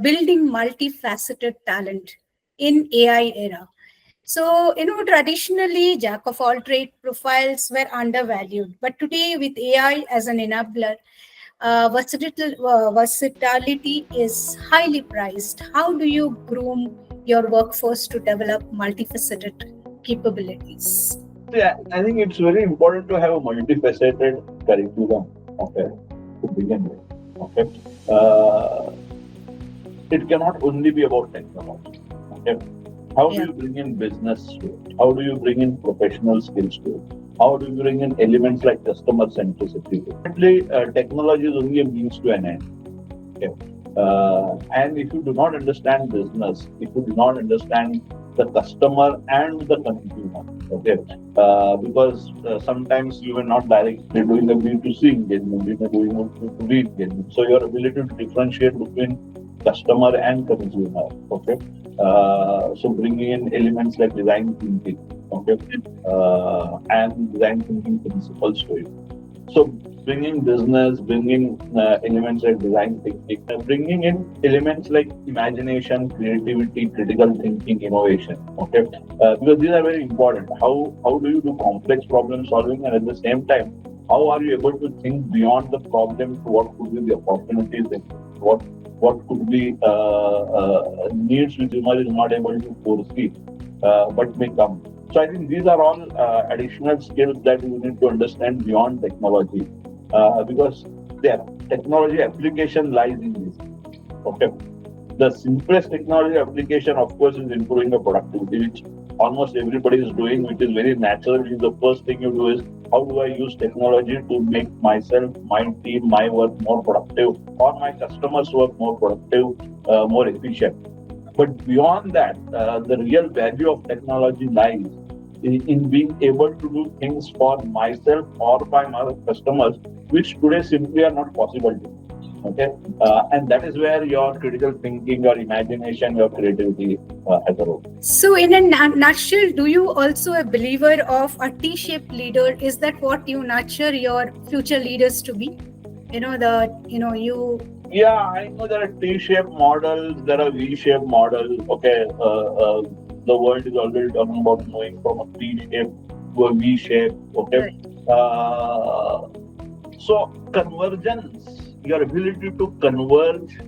building multifaceted talent in AI era. So, traditionally, jack of all trade profiles were undervalued, but today, with AI as an enabler, versatility is highly prized. How do you groom your workforce to develop multifaceted capabilities? Yeah, I think it's very important to have a multifaceted curriculum, okay, to begin with. Okay. Uh, it cannot only be about technology. Okay. How do Yeah. you bring in business to it? How do you bring in professional skills to it? How do you bring in elements like customer centricity? Actually, technology is only a means to an end. Okay. And if you do not understand business, if you do not understand the customer and the consumer, okay, because sometimes you are not directly doing a B2C engagement, you are doing a B2B engagement. So your ability to differentiate between customer and consumer, okay. So bringing in elements like design thinking, okay, and design thinking principles to it. So bringing business, bringing elements like design thinking, bringing in elements like imagination, creativity, critical thinking, innovation. Okay, because these are very important. How do you do complex problem solving, and at the same time, how are you able to think beyond the problem to what could be the opportunities and what could be needs which you is not able to foresee, but may come. So I think these are all additional skills that you need to understand beyond technology, because their technology application lies in this. Okay, the simplest technology application, of course, is improving the productivity, which almost everybody is doing, which is very natural. Which is the first thing you do is how do I use technology to make myself, my team, my work more productive, or my customers' work more productive, more efficient. But beyond that, the real value of technology lies in being able to do things for myself or by my customers, which today simply are not possible to. Okay, and that is where your critical thinking, your imagination, your creativity has a role. So, in a nutshell, do you also a believer of a T-shaped leader? Is that what you nurture your future leaders to be? You. Yeah, I know there are T-shaped models, there are V-shaped models. Okay, the world is already talking about moving from a T-shape to a V-shape. Okay, Right. so convergence, your ability to converge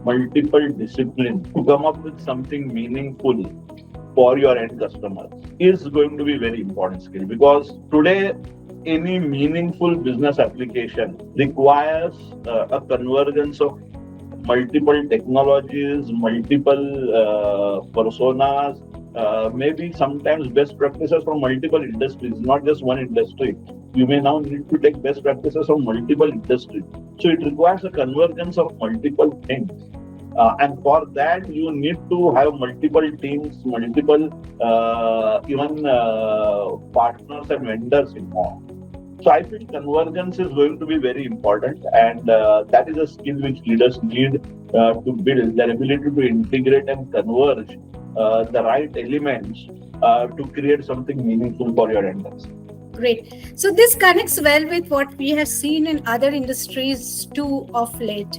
multiple disciplines to come up with something meaningful for your end customers is going to be very important skill, because today any meaningful business application requires a convergence of multiple technologies, multiple personas, maybe sometimes best practices from multiple industries, not just one industry. You may now need to take best practices from multiple industries. So it requires a convergence of multiple things. And for that, you need to have multiple teams, multiple even partners and vendors involved. So I feel convergence is going to be very important, and that is a skill which leaders need to build their ability to integrate and converge the right elements to create something meaningful for your end customer. Great. So this connects well with what we have seen in other industries too of late.